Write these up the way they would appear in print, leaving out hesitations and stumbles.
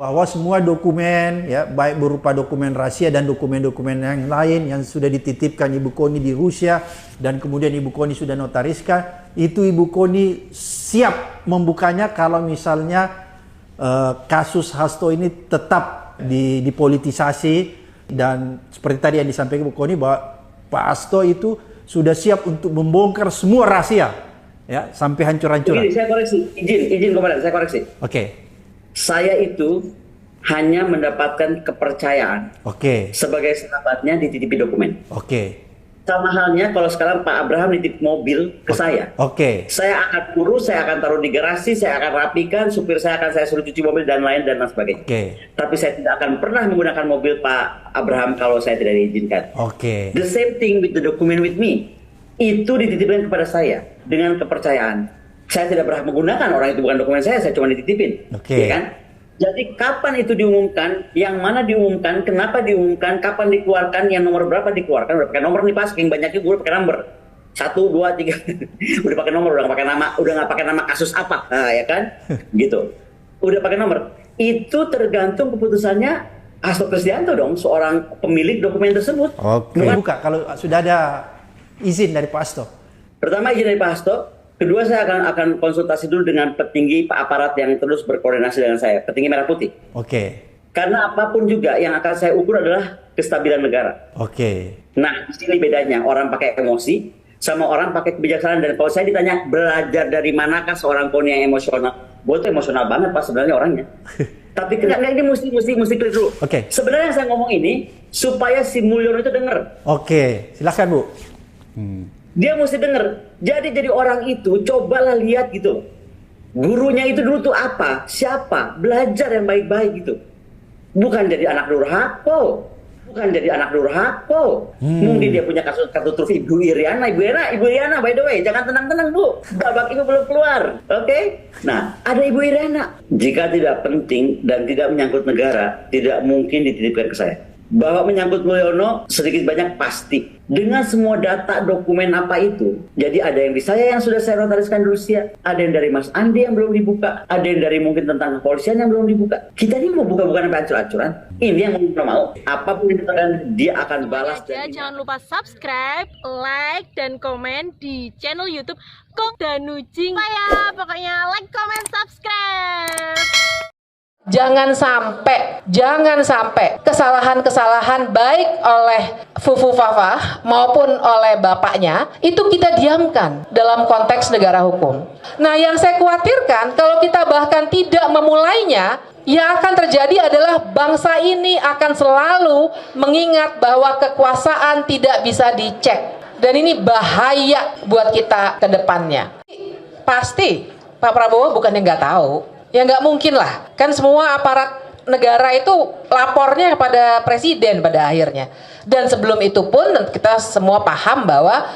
Bahwa semua dokumen, ya, baik berupa dokumen rahasia dan dokumen-dokumen yang lain yang sudah dititipkan Ibu Koni di Rusia dan kemudian Ibu Koni sudah notariskan, itu Ibu Koni siap membukanya kalau misalnya kasus Hasto ini tetap dipolitisasi, dan seperti tadi yang disampaikan Ibu Koni bahwa Pak Hasto itu sudah siap untuk membongkar semua rahasia, ya, sampai hancur-hancuran. Saya koreksi, izin komandan, saya koreksi. Oke. Saya itu hanya mendapatkan kepercayaan sebagai sahabatnya dititipi dokumen. Sama halnya kalau sekarang Pak Abraham nitip mobil ke saya. Saya akan urus, saya akan taruh di garasi, saya akan rapikan, supir saya akan saya suruh cuci mobil dan lain dan sebagainya. Tapi saya tidak akan pernah menggunakan mobil Pak Abraham kalau saya tidak diizinkan. The same thing with the document with me. Itu dititipkan kepada saya dengan kepercayaan. Saya tidak berhak menggunakan, orang itu bukan dokumen saya cuma dititipin. Ya kan? Jadi kapan itu diumumkan, yang mana diumumkan, kenapa diumumkan, kapan dikeluarkan, yang nomor berapa dikeluarkan, udah pakai nomor nih Pak, saking banyaknya gue pakai nomor. 1, 2, 3, udah pakai nomor, udah nggak pakai nama kasus apa, ya kan? Gitu. Udah pakai nomor. Itu tergantung keputusannya Hasto Kristianto dong, seorang pemilik dokumen tersebut. Buka kalau sudah ada izin dari Pak Hasto. Pertama izin dari Pak Hasto. Kedua, saya akan konsultasi dulu dengan petinggi aparat yang terus berkoordinasi dengan saya, petinggi Merah Putih. Karena apapun juga yang akan saya ukur adalah kestabilan negara. Nah, di sini bedanya orang pakai emosi sama orang pakai kebijaksanaan. Dan kalau saya ditanya belajar dari manakah seorang Koni yang emosional, gue tuh emosional banget Pak sebenarnya orangnya. Tapi kenapa ini mesti clear dulu. Sebenarnya yang saya ngomong ini supaya si Mulyono itu dengar. Silakan Bu. Dia mesti denger. Jadi orang itu cobalah lihat gitu. Gurunya itu dulu tuh apa? Siapa? Belajar yang baik-baik gitu. Bukan jadi anak durhaka. Mungkin dia punya kartu truf Ibu Iriana. Ibu Iriana by the way, jangan tenang-tenang Bu. Babak Ibu belum keluar. Nah, ada Ibu Iriana. Jika tidak penting dan tidak menyangkut negara, tidak mungkin dititipkan ke saya. Bahwa menyangkut Mulyono sedikit banyak pasti. Dengan semua data dokumen apa itu. Jadi ada yang di saya yang sudah saya notariskan di Rusia. Ada yang dari Mas Andi yang belum dibuka. Ada yang dari mungkin tentang kepolisian yang belum dibuka. Kita ini mau buka-bukaan sampai hancur-hancuran. Ini yang belum mau. Apapun yang ditekan dia akan balas. Jangan lupa subscribe, like, dan komen di channel YouTube Kong Danucing. Pokoknya like, comment, subscribe. Jangan sampai kesalahan-kesalahan baik oleh Fufu Fafa maupun oleh bapaknya itu kita diamkan dalam konteks negara hukum. Nah, yang saya khawatirkan kalau kita bahkan tidak memulainya, yang akan terjadi adalah bangsa ini akan selalu mengingat bahwa kekuasaan tidak bisa dicek. Dan ini bahaya buat kita ke depannya. Pasti Pak Prabowo bukannya nggak tahu. Ya nggak mungkin lah, kan semua aparat negara itu lapornya pada presiden pada akhirnya. Dan sebelum itu pun kita semua paham bahwa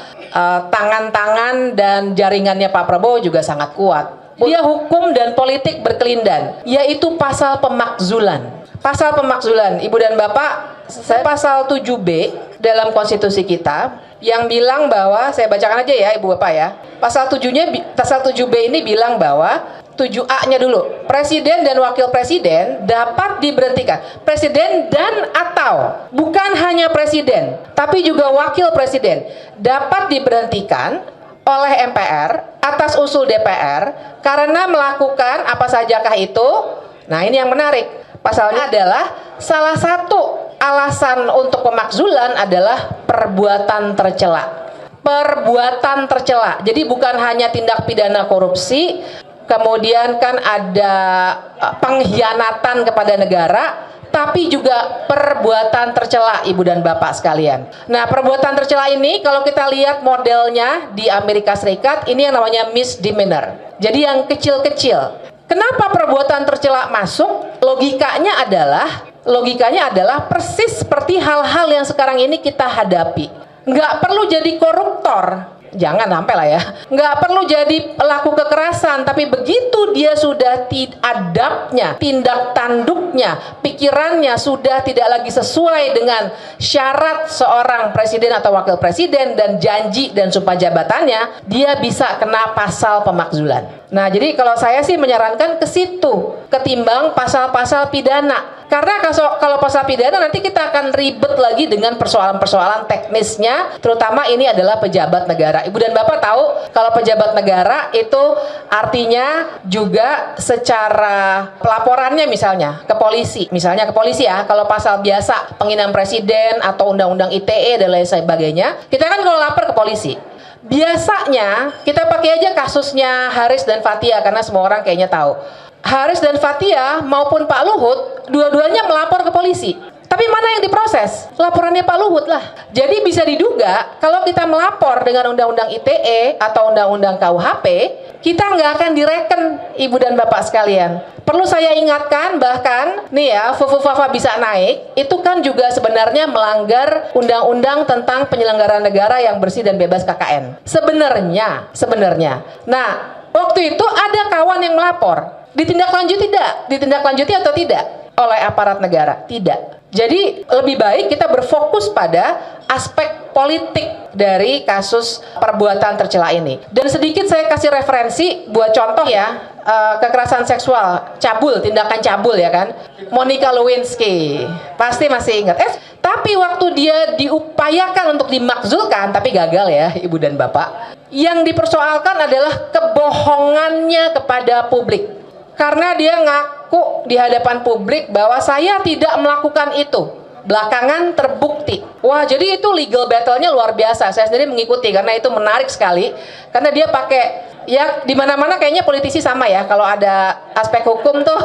tangan-tangan dan jaringannya Pak Prabowo juga sangat kuat. Dia hukum dan politik berkelindan, yaitu pasal pemakzulan. Pasal pemakzulan, Ibu dan Bapak, pasal 7B dalam konstitusi kita yang bilang bahwa, saya bacakan aja ya Ibu Bapak ya. Pasal 7B ini bilang bahwa 7A-nya dulu, presiden dan wakil presiden dapat diberhentikan. Presiden dan atau, bukan hanya presiden, tapi juga wakil presiden dapat diberhentikan oleh MPR atas usul DPR karena melakukan apa sajakah itu. Nah, ini yang menarik. Pasalnya adalah salah satu alasan untuk pemakzulan adalah perbuatan tercela. Perbuatan tercela. Jadi bukan hanya tindak pidana korupsi, kemudian kan ada pengkhianatan kepada negara, tapi juga perbuatan tercela Ibu dan Bapak sekalian. Nah, perbuatan tercela ini kalau kita lihat modelnya di Amerika Serikat, ini yang namanya misdemeanor. Jadi yang kecil-kecil. Kenapa perbuatan tercela masuk? Logikanya adalah persis seperti hal-hal yang sekarang ini kita hadapi. Nggak perlu jadi koruptor. jangan sampai lah ya, nggak perlu jadi pelaku kekerasan, tapi begitu dia sudah adabnya, tindak tanduknya, pikirannya sudah tidak lagi sesuai dengan syarat seorang presiden atau wakil presiden dan janji dan sumpah jabatannya, dia bisa kena pasal pemakzulan. Nah, jadi kalau saya sih menyarankan ke situ ketimbang pasal-pasal pidana. Karena kalau pasal pidana nanti kita akan ribet lagi dengan persoalan-persoalan teknisnya, terutama ini adalah pejabat negara. Ibu dan Bapak tahu kalau pejabat negara itu artinya juga secara pelaporannya misalnya ke polisi ya, kalau pasal biasa penghinaan presiden atau undang-undang ITE dan lain sebagainya, kita kan kalau lapor ke polisi. Biasanya kita pakai aja kasusnya Haris dan Fathia karena semua orang kayaknya tahu. Haris dan Fathia maupun Pak Luhut dua-duanya melapor ke polisi. Tapi mana yang diproses? Laporannya Pak Luhut lah. Jadi bisa diduga kalau kita melapor dengan undang-undang ITE atau undang-undang KUHP, kita nggak akan direken, Ibu dan Bapak sekalian. Perlu saya ingatkan bahkan nih ya, Fufu-Fafa bisa naik, itu kan juga sebenarnya melanggar undang-undang tentang penyelenggaraan negara yang bersih dan bebas KKN. Sebenarnya. Nah, waktu itu ada kawan yang melapor. Ditindaklanjuti atau tidak oleh aparat negara? Tidak. Jadi lebih baik kita berfokus pada aspek politik dari kasus perbuatan tercela ini. Dan sedikit saya kasih referensi buat contoh ya, kekerasan seksual, tindakan cabul ya kan, Monica Lewinsky, pasti masih ingat. Tapi waktu dia diupayakan untuk dimakzulkan, tapi gagal ya Ibu dan Bapak. Yang dipersoalkan adalah kebohongannya kepada publik. Karena dia ngaku di hadapan publik bahwa saya tidak melakukan itu. Belakangan terbukti. Wah, jadi itu legal battle-nya luar biasa. Saya sendiri mengikuti karena itu menarik sekali. Karena dia pakai, ya di mana-mana kayaknya politisi sama ya. Kalau ada aspek hukum tuh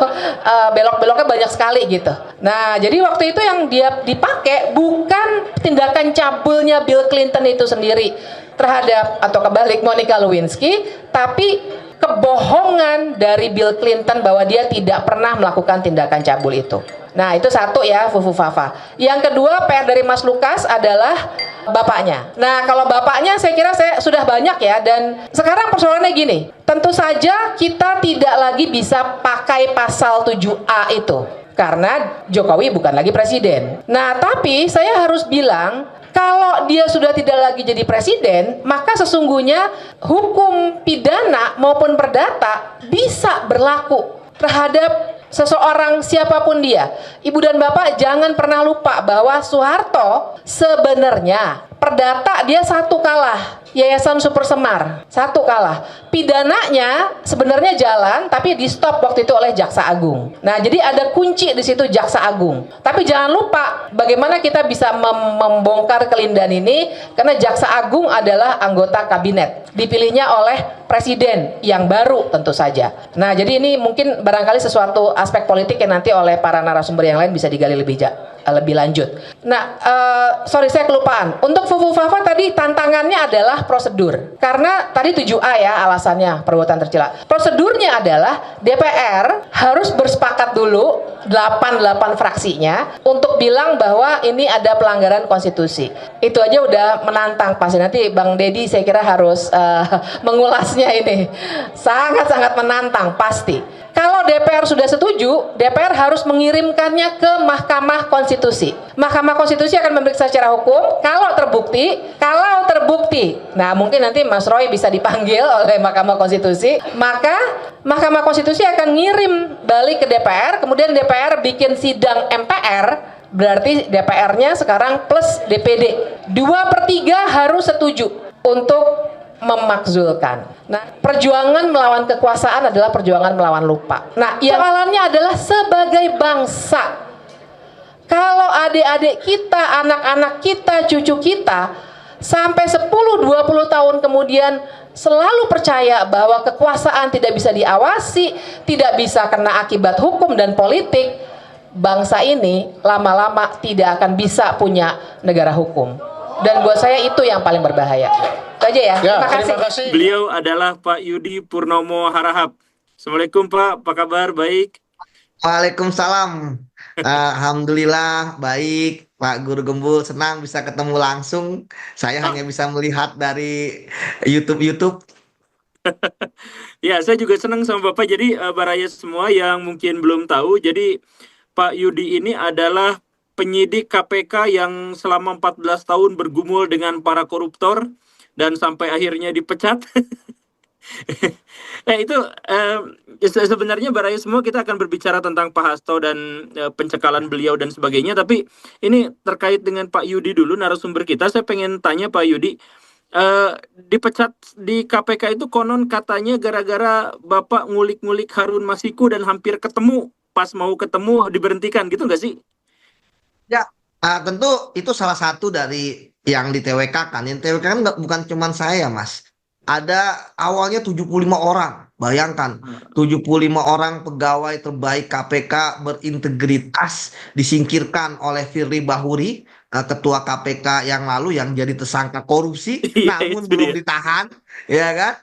belok-beloknya banyak sekali gitu. Nah, jadi waktu itu yang dia dipakai bukan tindakan cabulnya Bill Clinton itu sendiri terhadap atau kebalik Monica Lewinsky, tapi kebohongan dari Bill Clinton bahwa dia tidak pernah melakukan tindakan cabul itu. Nah, itu satu ya, Fufu-Fafa. Yang kedua, PR dari Mas Lukas adalah bapaknya. Nah, kalau bapaknya saya kira saya sudah banyak ya, dan sekarang persoalannya gini, tentu saja kita tidak lagi bisa pakai pasal 7A itu karena Jokowi bukan lagi presiden. Nah, tapi saya harus bilang, kalau dia sudah tidak lagi jadi presiden, maka sesungguhnya hukum pidana maupun perdata bisa berlaku terhadap seseorang siapapun dia. Ibu dan Bapak jangan pernah lupa bahwa Soeharto sebenarnya perdata dia satu kalah, Yayasan Super Semar satu kalah. Pidananya sebenarnya jalan, tapi di stop waktu itu oleh Jaksa Agung. Nah, jadi ada kunci di situ Jaksa Agung. Tapi jangan lupa bagaimana kita bisa membongkar kelindahan ini, karena Jaksa Agung adalah anggota kabinet, dipilihnya oleh presiden yang baru tentu saja. Nah, jadi ini mungkin barangkali sesuatu aspek politik yang nanti oleh para narasumber yang lain bisa digali lebih lanjut. Nah, sorry saya kelupaan. Untuk Fufu-Fafa tadi tantangannya adalah prosedur. Karena tadi 7A ya alasannya perbuatan tercela. Prosedurnya adalah DPR harus bersepakat dulu 8 fraksinya untuk bilang bahwa ini ada pelanggaran konstitusi. Itu aja udah menantang pasti. Nanti Bang Deddy saya kira harus mengulasnya ini. Sangat-sangat menantang pasti. Kalau DPR sudah setuju, DPR harus mengirimkannya ke Mahkamah Konstitusi. Mahkamah Konstitusi akan memeriksa secara hukum. Kalau terbukti, nah mungkin nanti Mas Roy bisa dipanggil oleh Mahkamah Konstitusi. Maka Mahkamah Konstitusi akan ngirim balik ke DPR. Kemudian DPR bikin sidang MPR. Berarti DPR-nya sekarang plus DPD. 2/3 harus setuju untuk memakzulkan. Nah, perjuangan melawan kekuasaan adalah perjuangan melawan lupa. Nah, soalannya adalah sebagai bangsa, kalau adik-adik kita, anak-anak kita, cucu kita sampai 10-20 tahun kemudian selalu percaya bahwa kekuasaan tidak bisa diawasi, tidak bisa kena akibat hukum dan politik, bangsa ini lama-lama tidak akan bisa punya negara hukum. Dan buat saya itu yang paling berbahaya. Itu aja ya. Terima kasih. Beliau adalah Pak Yudi Purnomo Harahap. Assalamualaikum Pak, apa kabar? Baik. Waalaikumsalam. Alhamdulillah baik, Pak Guru Gembul. Senang bisa ketemu langsung. Saya Ah, hanya bisa melihat dari YouTube. ya, saya juga senang sama Bapak. Jadi Baraya semua yang mungkin belum tahu, jadi Pak Yudi ini adalah penyidik KPK yang selama 14 tahun bergumul dengan para koruptor dan sampai akhirnya dipecat. Itu sebenarnya Baraya semua kita akan berbicara tentang Pak Hasto dan pencekalan beliau dan sebagainya. Tapi ini terkait dengan Pak Yudi dulu, narasumber kita. Saya pengen tanya Pak Yudi, dipecat di KPK itu konon katanya gara-gara Bapak ngulik-ngulik Harun Masiku dan hampir ketemu. Pas mau ketemu diberhentikan gitu nggak sih? Ya, tentu itu salah satu dari yang di TWK kan. Yang TWK kan bukan cuma saya, Mas. Ada awalnya 75 orang. Bayangkan, 75 orang pegawai terbaik KPK berintegritas disingkirkan oleh Firly Bahuri, ketua KPK yang lalu yang jadi tersangka korupsi, Iya, namun itu belum dia. ditahan, ya kan?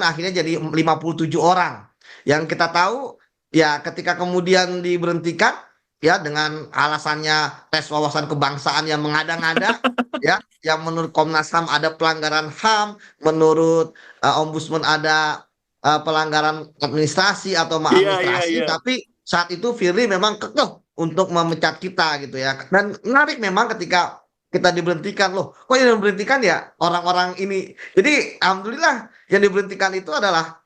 Akhirnya jadi 57 orang. Yang kita tahu, ya ketika kemudian diberhentikan, ya dengan alasannya tes wawasan kebangsaan yang mengada-ngada, ya yang menurut Komnas HAM ada pelanggaran HAM, menurut Ombudsman ada pelanggaran administrasi atau Iya, iya, maladministrasi, iya. tapi saat itu Firly memang kekeh untuk memecat kita gitu ya. Dan menarik memang ketika kita diberhentikan, loh kok yang diberhentikan ya orang-orang ini. Jadi alhamdulillah yang diberhentikan itu adalah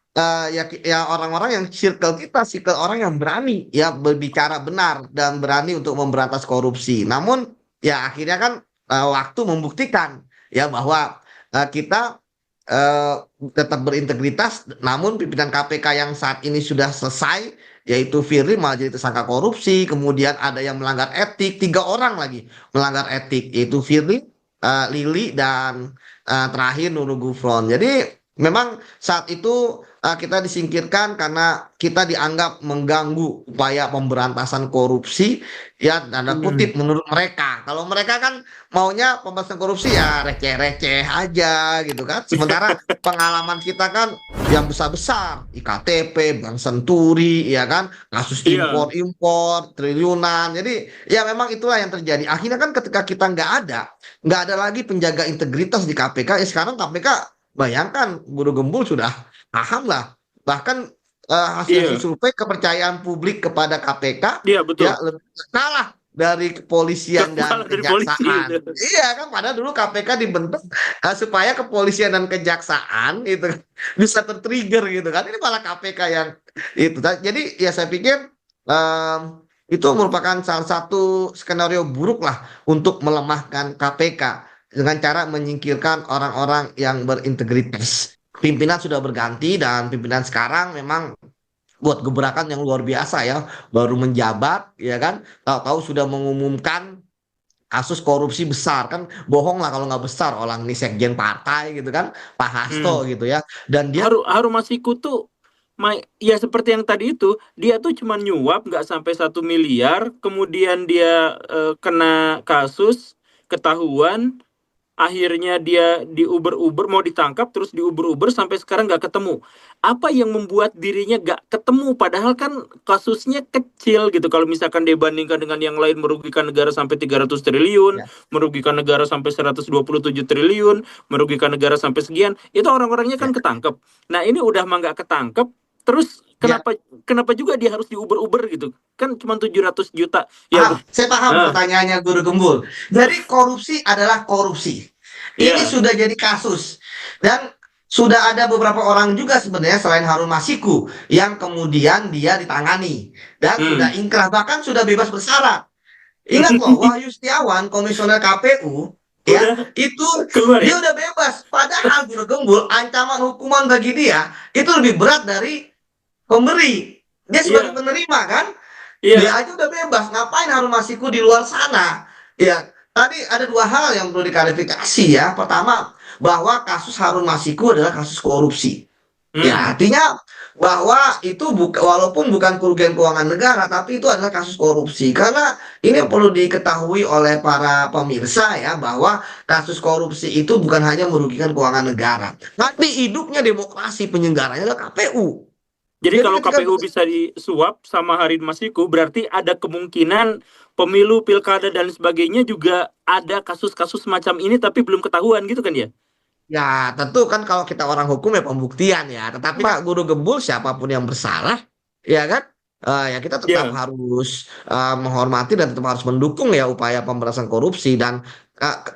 ya orang-orang yang circle orang yang berani ya berbicara benar dan berani untuk memberantas korupsi. Namun ya akhirnya kan waktu membuktikan ya bahwa kita eh, tetap berintegritas, namun pimpinan KPK yang saat ini sudah selesai, yaitu Firly malah jadi tersangka korupsi, kemudian ada yang melanggar etik, 3 orang lagi melanggar etik, yaitu Firly, Lili, dan terakhir Nurul Gufron. Jadi memang saat itu kita disingkirkan karena kita dianggap mengganggu upaya pemberantasan korupsi, ya tanda kutip menurut mereka. Kalau mereka kan maunya pemberantasan korupsi ya receh-receh aja gitu kan. Sementara pengalaman kita kan yang besar-besar, IKTP, Bank Senturi, ya kan, kasus Iya. impor-impor, triliunan. Jadi ya memang itulah yang terjadi. Akhirnya kan ketika kita nggak ada lagi penjaga integritas di KPK. Ya sekarang KPK, bayangkan Guru Gembul sudah paham lah. Bahkan hasil-hasil Iya. survei kepercayaan publik kepada KPK Iya, ya betul. lebih kalah dari kepolisian dan Kalah dari polisi kejaksaan. itu. Iya kan, padahal dulu KPK dibentuk supaya kepolisian dan kejaksaan itu bisa tertrigger gitu kan. Ini malah KPK yang itu. Jadi ya saya pikir em, itu merupakan salah satu skenario buruk lah untuk melemahkan KPK dengan cara menyingkirkan orang-orang yang berintegritas. Pimpinan sudah berganti dan pimpinan sekarang memang buat gebrakan yang luar biasa ya, baru menjabat ya kan, tahu-tahu sudah mengumumkan kasus korupsi besar. Kan bohong lah kalau nggak besar, orang ini sekjen partai gitu kan, Pak Hasto Hmm. gitu ya, dan dia Harun Masiku tuh ya seperti yang tadi itu, dia tuh cuma nyuap nggak sampai 1 miliar, kemudian dia kena kasus, ketahuan, akhirnya dia diuber-uber, mau ditangkap terus diuber-uber sampai sekarang nggak ketemu. Apa yang membuat dirinya nggak ketemu? Padahal kan kasusnya kecil gitu. Kalau misalkan dibandingkan dengan yang lain, merugikan negara sampai 300 triliun, ya, merugikan negara sampai 127 triliun, merugikan negara sampai sekian, itu orang-orangnya ya, kan ketangkep. Nah ini udah mah nggak ketangkep, terus ya. kenapa juga dia harus diuber-uber gitu? Kan cuma 700 juta. Ya, Saya paham ah, pertanyaannya Guru Gembul. Jadi korupsi adalah korupsi. Ini ya, sudah jadi kasus. Dan sudah ada beberapa orang juga sebenarnya selain Harun Masiku yang kemudian dia ditangani. Dan sudah hmm. ingkrah, bahkan sudah bebas bersyarat. Ingat loh, Wahyu Setiawan, komisioner KPU, ya, Udah itu keluar dia ya? udah bebas. Padahal Guru Gembul, ancaman hukuman bagi dia itu lebih berat dari pemberi. Dia sebagai Iya, penerima kan? Dia iya, aja udah bebas, ngapain Harun Masiku di luar sana? Ya, tadi ada 2 hal yang perlu diklarifikasi ya. Pertama, bahwa kasus Harun Masiku adalah kasus korupsi. Ya, hmm. artinya bahwa itu walaupun bukan kerugian keuangan negara, tapi itu adalah kasus korupsi. Karena ini yang perlu diketahui oleh para pemirsa ya, bahwa kasus korupsi itu bukan hanya merugikan keuangan negara, tapi hidupnya demokrasi penyelenggaranya adalah KPU. Jadi Jadi kalau ketika KPU bisa disuap sama Harun Masiku, berarti ada kemungkinan pemilu, pilkada dan sebagainya juga ada kasus-kasus semacam ini tapi belum ketahuan gitu kan ya? ya tentu kan kalau kita orang hukum ya pembuktian ya. Tetapi Pak Guru Gembul siapapun yang bersalah, ya kan, ya kita tetap Ya, harus menghormati dan tetap harus mendukung ya upaya pemberantasan korupsi. Dan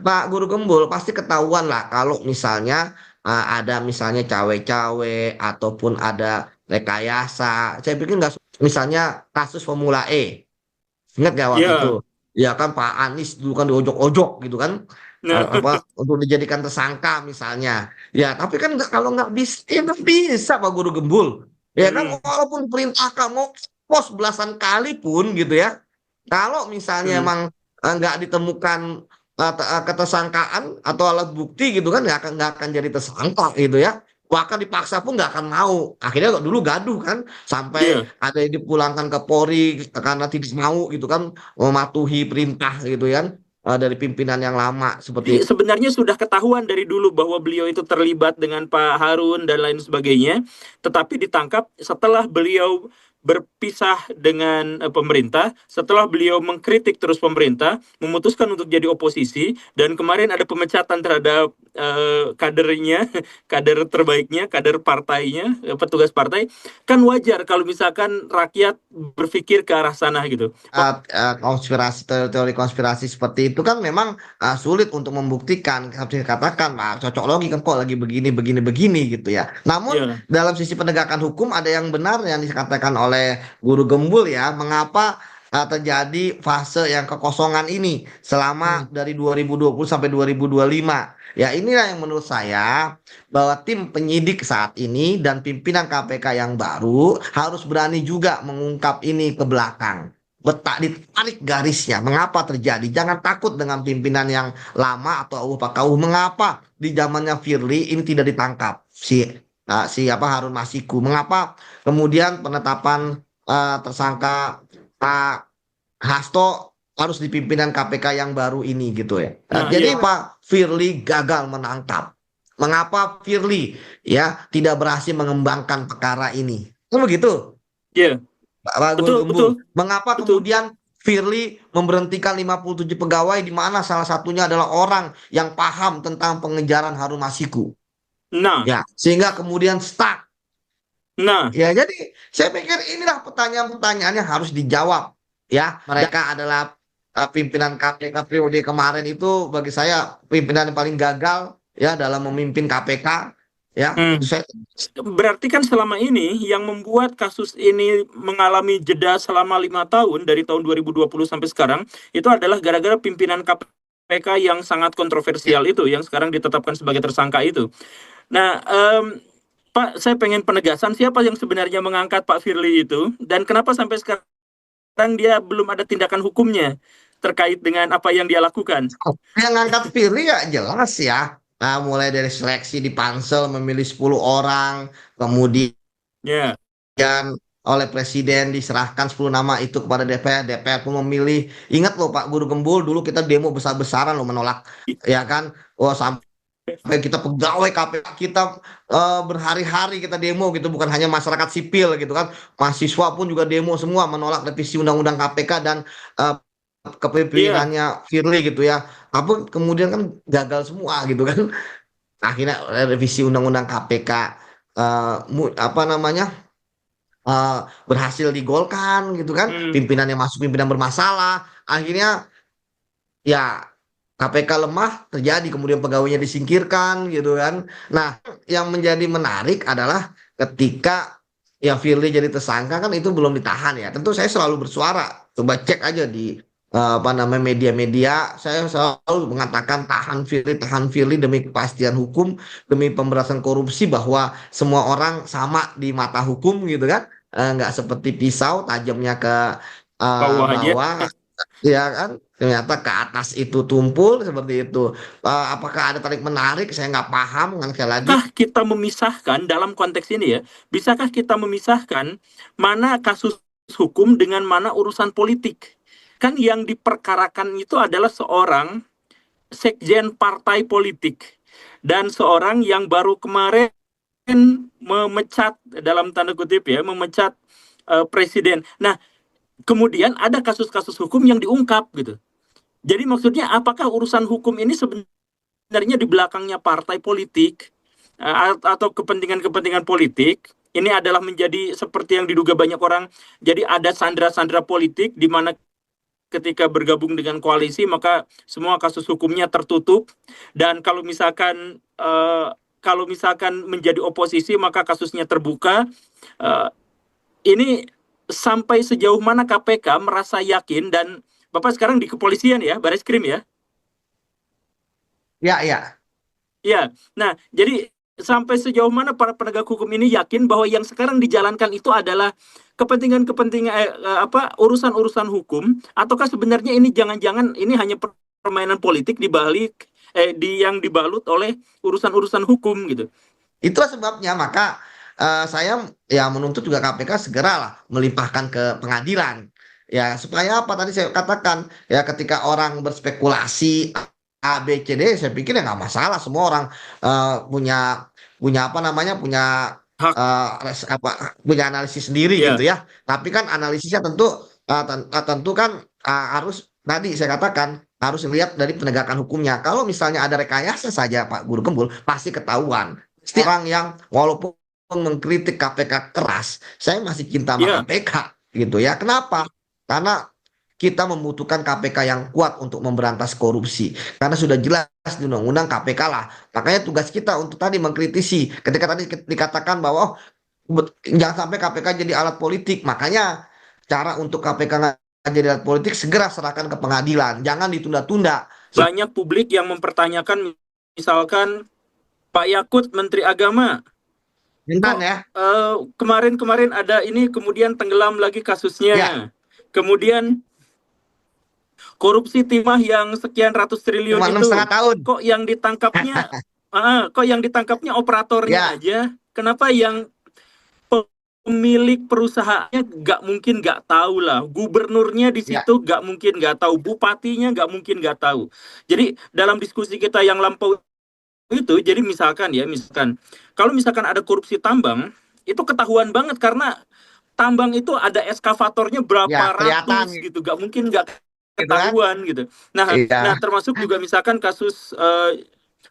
Pak Guru Gembul pasti ketahuan lah kalau misalnya ada misalnya cawe-cawe ataupun ada rekayasa. Saya pikir nggak, misalnya kasus Formula E. Ingat nggak waktu itu? ya. Ya kan Pak Anies dulu kan diojok-ojok gitu kan, Nah, apa untuk dijadikan tersangka misalnya. Ya tapi kan kalau nggak bisa, ya nggak bisa Pak Guru Gembul. Ya kan mm, walaupun perintahkan mau pos belasan kali pun gitu ya. Kalau misalnya mm. emang nggak ditemukan ketersangkaan atau alat bukti gitu kan nggak akan jadi tersangka gitu ya. Bahkan dipaksa pun nggak akan mau. Akhirnya dulu gaduh kan, sampai Iya. ada yang dipulangkan ke Polri karena tidak mau gitu kan mematuhi perintah gitu kan, dari pimpinan yang lama seperti itu. Sebenarnya sudah ketahuan dari dulu bahwa beliau itu terlibat dengan Pak Harun dan lain sebagainya, tetapi ditangkap setelah beliau berpisah dengan pemerintah, setelah beliau mengkritik terus pemerintah, memutuskan untuk jadi oposisi, dan kemarin ada pemecatan terhadap kadernya, kader terbaiknya, kader partainya, petugas partai. Kan wajar kalau misalkan rakyat berpikir ke arah sana gitu. Konspirasi, teori konspirasi seperti itu kan memang sulit untuk membuktikan. Seperti dikatakan Pak, cocok logi kan kok lagi begini gitu ya. Namun Ya. dalam sisi penegakan hukum ada yang benar yang dikatakan oleh Guru Gembul ya, mengapa terjadi fase yang kekosongan ini selama dari 2020 sampai 2025. Ya inilah yang menurut saya, bahwa tim penyidik saat ini dan pimpinan KPK yang baru harus berani juga mengungkap ini ke belakang, ditarik garisnya mengapa terjadi. Jangan takut dengan pimpinan yang lama atau Pak KU. Mengapa di zamannya Firly ini tidak ditangkap si apa Harun Masiku? Mengapa kemudian penetapan tersangka Pak Hasto harus di pimpinan KPK yang baru ini gitu ya. Nah, Jadi iya. Pak Firly gagal menangkap. Mengapa Firly ya tidak berhasil mengembangkan perkara ini? Kan begitu. Iya. Pak Guru Betul, Gembul, betul, mengapa betul. kemudian Firly memberhentikan 57 pegawai di mana salah satunya adalah orang yang paham tentang pengejaran Harun Masiku. Nah, Ya, sehingga kemudian stuck. nah, Ya, jadi saya pikir inilah pertanyaan-pertanyaan yang harus dijawab. Ya, mereka adalah pimpinan KPK periode kemarin itu bagi saya pimpinan yang paling gagal ya dalam memimpin KPK. Ya, hmm. saya Berarti kan selama ini yang membuat kasus ini mengalami jeda selama 5 tahun dari tahun 2020 sampai sekarang itu adalah gara-gara pimpinan KPK yang sangat kontroversial itu, yang sekarang ditetapkan sebagai tersangka itu. Nah, Pak, saya pengen penegasan siapa yang sebenarnya mengangkat Pak Firly itu dan kenapa sampai sekarang dia belum ada tindakan hukumnya terkait dengan apa yang dia lakukan. yang ngangkat Firly ya jelas ya. Nah, mulai dari seleksi di Pansel memilih 10 orang, kemudian Ya. oleh Presiden diserahkan 10 nama itu kepada DPR, DPR pun memilih. Ingat loh Pak Guru Gembul, dulu kita demo besar-besaran loh menolak, ya kan? Oh, sampai kita pegawai KPK kita berhari-hari kita demo gitu, bukan hanya masyarakat sipil gitu kan, mahasiswa pun juga demo semua menolak revisi Undang-Undang KPK dan kepemimpinannya Firly gitu ya. Apa kemudian kan gagal semua gitu kan. Akhirnya revisi Undang-Undang KPK apa namanya berhasil digolkan gitu kan. Pimpinan yang masuk pimpinan bermasalah. Akhirnya ya KPK lemah terjadi, kemudian pegawainya disingkirkan gitu kan. Nah, yang menjadi menarik adalah ketika ya Firly jadi tersangka kan itu belum ditahan ya. Tentu saya selalu bersuara, coba cek aja di apa namanya media-media, saya selalu mengatakan tahan Firly demi kepastian hukum, demi pemberantasan korupsi, bahwa semua orang sama di mata hukum gitu kan. Nggak seperti pisau tajamnya ke bawah, ya kan, ternyata ke atas itu tumpul seperti itu. Apakah ada tarik menarik? Saya nggak paham kan, sekali lagi. Bisakah kita memisahkan dalam konteks ini ya? Bisakah kita memisahkan mana kasus hukum dengan mana urusan politik? Kan yang diperkarakan itu adalah seorang sekjen partai politik dan seorang yang baru kemarin memecat, dalam tanda kutip ya, memecat presiden. Nah, kemudian ada kasus-kasus hukum yang diungkap gitu. Jadi maksudnya apakah urusan hukum ini sebenarnya di belakangnya partai politik atau kepentingan-kepentingan politik? Ini adalah menjadi seperti yang diduga banyak orang. Jadi ada sandera-sandera politik di mana ketika bergabung dengan koalisi maka semua kasus hukumnya tertutup, dan kalau misalkan menjadi oposisi maka kasusnya terbuka. Ini sampai sejauh mana KPK merasa yakin, dan Bapak sekarang di kepolisian ya, Bareskrim ya? Ya, ya. Ya, nah jadi sampai sejauh mana para penegak hukum ini yakin bahwa yang sekarang dijalankan itu adalah kepentingan-kepentingan urusan-urusan hukum, ataukah sebenarnya ini jangan-jangan ini hanya permainan politik dibalik yang dibalut oleh urusan-urusan hukum gitu. Itulah sebabnya maka saya ya menuntut juga KPK segeralah melimpahkan ke pengadilan. Ya, supaya apa tadi saya katakan, ya ketika orang berspekulasi A, B, C, D, saya pikir ya nggak masalah, semua orang punya punya analisis sendiri gitu ya. Tapi kan analisisnya tentu kan harus tadi saya katakan harus lihat dari penegakan hukumnya. Kalau misalnya ada rekayasa saja Pak Guru Gembul, pasti ketahuan. Orang yang walaupun mengkritik KPK keras, saya masih cinta sama KPK gitu ya. Kenapa? Karena kita membutuhkan KPK yang kuat untuk memberantas korupsi. Karena sudah jelas di undang-undang KPK lah. Makanya tugas kita untuk tadi mengkritisi. Ketika tadi dikatakan bahwa jangan sampai KPK jadi alat politik. Makanya cara untuk KPK nggak jadi alat politik, segera serahkan ke pengadilan. Jangan ditunda-tunda. Banyak publik yang mempertanyakan, misalkan Pak Yakut, Menteri Agama, kemarin ada ini, kemudian tenggelam lagi kasusnya. Ya. Kemudian korupsi timah yang sekian ratus triliun itu, kok yang ditangkapnya operatornya aja? Kenapa yang pemilik perusahaannya nggak tahu lah, gubernurnya di situ nggak mungkin nggak tahu, bupatinya nggak mungkin nggak tahu. Jadi dalam diskusi kita yang lampau itu, jadi misalkan kalau misalkan ada korupsi tambang, itu ketahuan banget karena tambang itu ada eskavatornya berapa ratus gitu, nggak mungkin nggak ketahuan gitu. Nah, termasuk juga misalkan kasus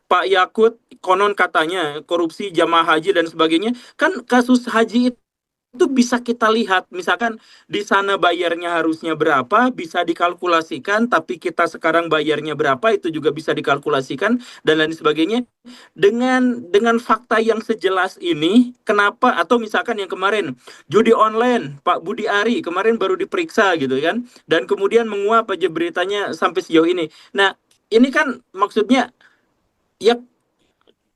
Pak Yakut, konon katanya korupsi jamaah haji dan sebagainya. Kan kasus haji itu bisa kita lihat, misalkan di sana bayarnya harusnya berapa, bisa dikalkulasikan, tapi kita sekarang bayarnya berapa, itu juga bisa dikalkulasikan, dan lain sebagainya. Dengan fakta yang sejelas ini, kenapa, atau misalkan yang kemarin, judi online, Pak Budi Ari, kemarin baru diperiksa gitu kan, dan kemudian menguap aja beritanya sampai sejauh ini. Nah, ini kan maksudnya, ya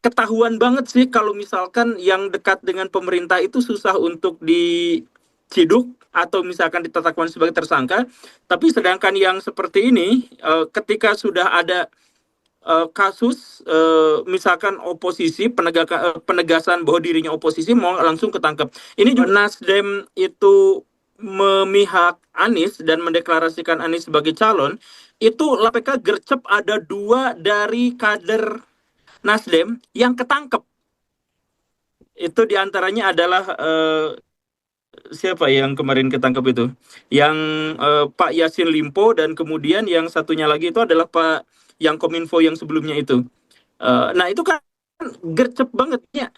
ketahuan banget sih kalau misalkan yang dekat dengan pemerintah itu susah untuk diciduk atau misalkan ditetapkan sebagai tersangka. Tapi sedangkan yang seperti ini, ketika sudah ada kasus, misalkan oposisi, penegasan bahwa dirinya oposisi, mau langsung ketangkep. Ini juga Nasdem itu memihak Anies dan mendeklarasikan Anies sebagai calon, itu KPK gercep ada 2 dari kader Nasdem yang ketangkep. Itu diantaranya adalah siapa yang kemarin ketangkep itu? Yang Pak Yassin Limpo, dan kemudian yang satunya lagi itu adalah Pak yang Kominfo yang sebelumnya itu. Nah itu kan gercep banget ya.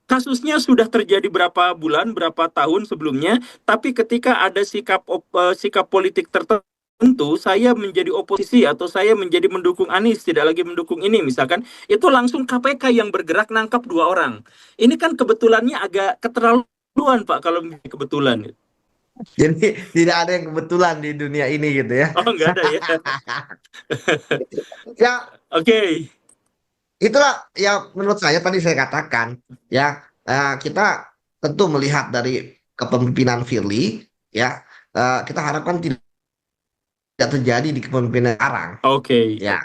Kasusnya sudah terjadi berapa bulan, berapa tahun sebelumnya, tapi ketika ada sikap politik tertentu, saya menjadi oposisi atau saya menjadi mendukung Anies, tidak lagi mendukung ini misalkan, itu langsung KPK yang bergerak nangkap 2 orang. Ini kan kebetulannya agak keterlaluan Pak, kalau kebetulan. Jadi tidak ada yang kebetulan di dunia ini gitu ya. Oh, nggak ada ya. Ya, oke. Itulah ya menurut saya tadi saya katakan ya, kita tentu melihat dari kepemimpinan Firly ya, kita harapkan tidak terjadi di kepemimpinan sekarang. Oke. Ya,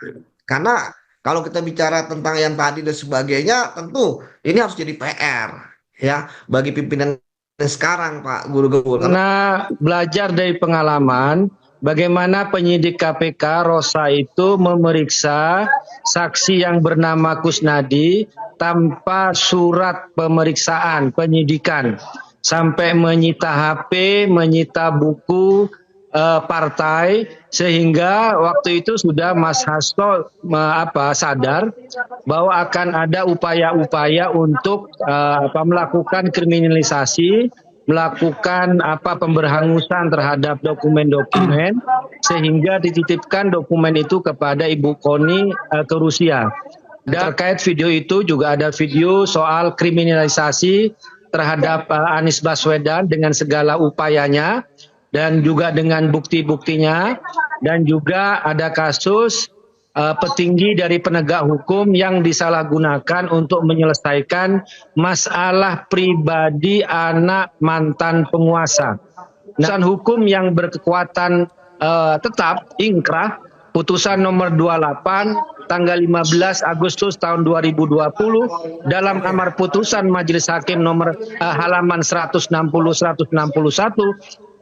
karena kalau kita bicara tentang yang tadi dan sebagainya, tentu ini harus jadi PR ya bagi pimpinan sekarang Pak Guru Gembul. Karena belajar dari pengalaman, bagaimana penyidik KPK Rosa itu memeriksa saksi yang bernama Kusnadi tanpa surat pemeriksaan penyidikan, sampai menyita HP, menyita buku partai, sehingga waktu itu sudah Mas Hasto sadar bahwa akan ada upaya-upaya untuk melakukan kriminalisasi, melakukan pemberhangusan terhadap dokumen-dokumen, sehingga dititipkan dokumen itu kepada Ibu Koni ke Rusia. Dan terkait video itu juga ada video soal kriminalisasi terhadap Anies Baswedan dengan segala upayanya dan juga dengan bukti-buktinya, dan juga ada kasus petinggi dari penegak hukum yang disalahgunakan untuk menyelesaikan masalah pribadi anak mantan penguasa. Putusan hukum yang berkekuatan tetap ingkrah, putusan nomor 28 tanggal 15 Agustus tahun 2020 dalam amar putusan Majelis Hakim nomor halaman 160-161,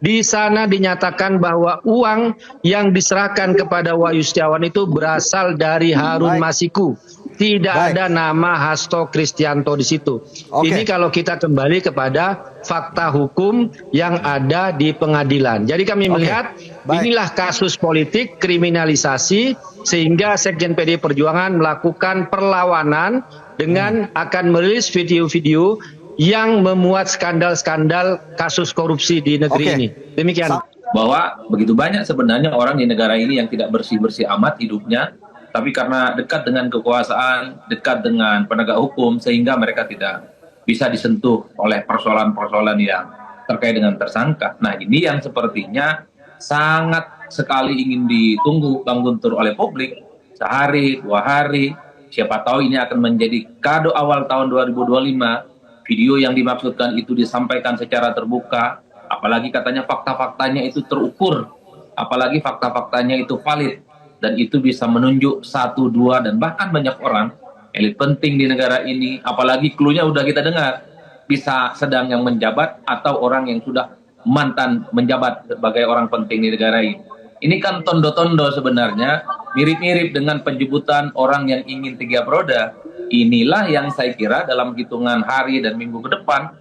di sana dinyatakan bahwa uang yang diserahkan kepada Wahyu Setiawan itu berasal dari Harun Masiku. Tidak ada nama Hasto Kristianto di situ. Ini kalau kita kembali kepada fakta hukum yang ada di pengadilan. Jadi kami melihat inilah kasus politik kriminalisasi, sehingga Sekjen PDI Perjuangan melakukan perlawanan dengan akan merilis video-video yang memuat skandal-skandal kasus korupsi di negeri ini. Demikian. Bahwa begitu banyak sebenarnya orang di negara ini yang tidak bersih-bersih amat hidupnya, tapi karena dekat dengan kekuasaan, dekat dengan penegak hukum, sehingga mereka tidak bisa disentuh oleh persoalan-persoalan yang terkait dengan tersangka. Nah, ini yang sepertinya sangat sekali ingin ditunggu Bang Guntur oleh publik. Sehari, 2 hari, siapa tahu ini akan menjadi kado awal tahun 2025. Video yang dimaksudkan itu disampaikan secara terbuka, apalagi katanya fakta-faktanya itu terukur, apalagi fakta-faktanya itu valid, dan itu bisa menunjuk 1, 2, dan bahkan banyak orang, elit penting di negara ini, apalagi cluenya udah kita dengar, bisa sedang yang menjabat atau orang yang sudah mantan menjabat sebagai orang penting di negara ini. Ini kan tondo-tondo sebenarnya, mirip-mirip dengan penjemputan orang yang ingin 3 roda. Inilah yang saya kira dalam hitungan hari dan minggu ke depan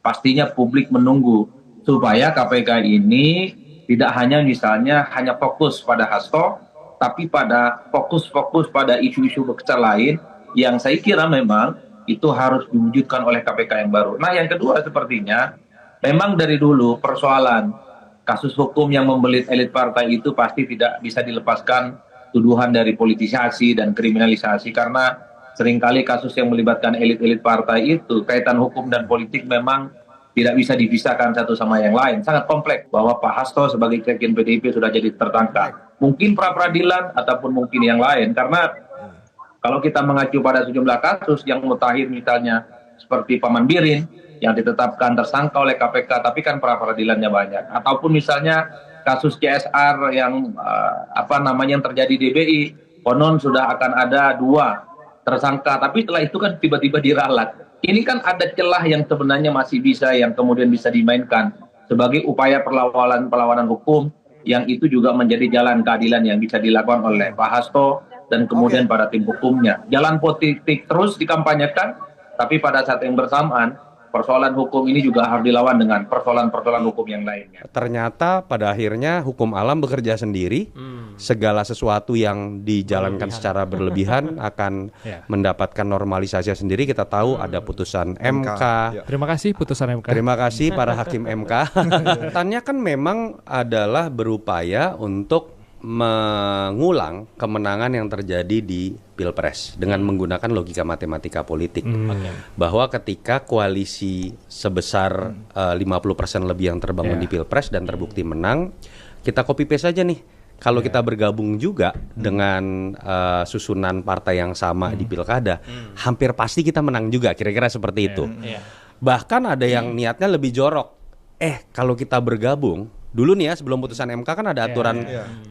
pastinya publik menunggu supaya KPK ini tidak hanya misalnya hanya fokus pada Hasto, tapi pada fokus pada isu-isu besar lain yang saya kira memang itu harus diwujudkan oleh KPK yang baru. Nah, yang kedua sepertinya memang dari dulu persoalan kasus hukum yang membelit elit partai itu pasti tidak bisa dilepaskan tuduhan dari politisasi dan kriminalisasi, karena seringkali kasus yang melibatkan elit-elit partai itu kaitan hukum dan politik memang tidak bisa dipisahkan satu sama yang lain. Sangat kompleks bahwa Pak Hasto sebagai sekjen PDIP sudah jadi tertangkap. Mungkin pra-peradilan ataupun mungkin yang lain. Karena kalau kita mengacu pada sejumlah kasus yang mutakhir misalnya seperti Paman Birin yang ditetapkan tersangka oleh KPK tapi kan pra-peradilannya banyak. Ataupun misalnya kasus CSR yang yang terjadi di BI, konon sudah akan ada 2 tersangka, tapi setelah itu kan tiba-tiba diralat. Ini kan ada celah yang sebenarnya masih bisa, yang kemudian bisa dimainkan sebagai upaya perlawanan hukum, yang itu juga menjadi jalan keadilan yang bisa dilakukan oleh Pak Hasto dan kemudian para tim hukumnya. Jalan politik terus dikampanyekan, tapi pada saat yang bersamaan persoalan hukum ini juga harus dilawan dengan persoalan-persoalan hukum yang lainnya. Ternyata pada akhirnya hukum alam bekerja sendiri. Segala sesuatu yang dijalankan secara berlebihan akan mendapatkan normalisasi sendiri. Kita tahu ada putusan MK. Terima kasih putusan MK. Terima kasih para hakim MK. Tanya kan memang adalah berupaya untuk mengulang kemenangan yang terjadi di Pilpres dengan menggunakan logika matematika politik. Bahwa ketika koalisi sebesar 50% lebih yang terbangun di Pilpres dan terbukti menang, kita copy paste aja nih. Kalau kita bergabung juga dengan susunan partai yang sama di Pilkada, hampir pasti kita menang juga, kira-kira seperti itu. Bahkan ada yang niatnya lebih jorok. Kalau kita bergabung, dulu nih ya sebelum putusan MK kan ada aturan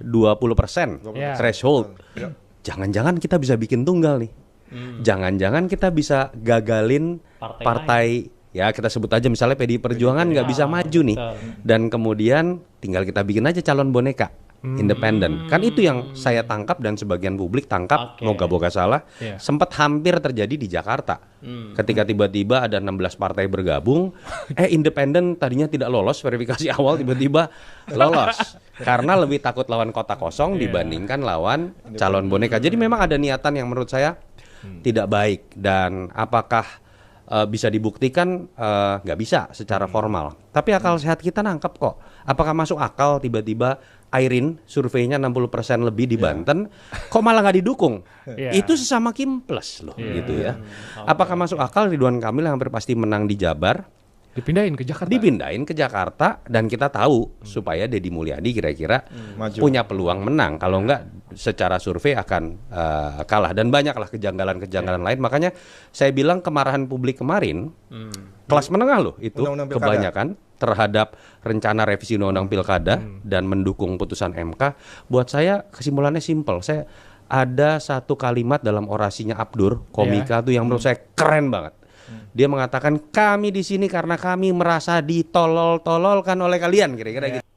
20% threshold. Jangan-jangan kita bisa bikin tunggal nih. Jangan-jangan kita bisa gagalin partai ya kita sebut aja misalnya PDI Perjuangan nggak bisa maju nih, dan kemudian tinggal kita bikin aja calon boneka independen. Kan itu yang saya tangkap dan sebagian publik tangkap, moga-moga salah, sempat hampir terjadi di Jakarta. Ketika tiba-tiba ada 16 partai bergabung, independen tadinya tidak lolos verifikasi awal tiba-tiba lolos. Karena lebih takut lawan kota kosong dibandingkan lawan calon boneka. Jadi memang ada niatan yang menurut saya tidak baik, dan apakah bisa dibuktikan? Nggak bisa secara formal. Tapi akal sehat kita nangkep kok. Apakah masuk akal tiba-tiba Airin surveinya 60% lebih di Banten, kok malah nggak didukung? Itu sesama Kim Plus loh, gitu ya. Apakah masuk akal Ridwan Kamil hampir pasti menang di Jabar? Dipindahin ke Jakarta. Dipindahin ke Jakarta, dan kita tahu supaya Deddy Mulyadi kira-kira punya peluang menang. Kalau enggak secara survei akan kalah, dan banyaklah kejanggalan-kejanggalan lain. Makanya saya bilang kemarahan publik kemarin kelas menengah loh itu kebanyakan terhadap rencana revisi undang-undang pilkada dan mendukung putusan MK. Buat saya kesimpulannya simpel. Saya ada satu kalimat dalam orasinya Abdur komika tuh yang menurut saya keren banget. Dia mengatakan kami di sini karena kami merasa ditolol-tololkan oleh kalian, kira-kira gitu.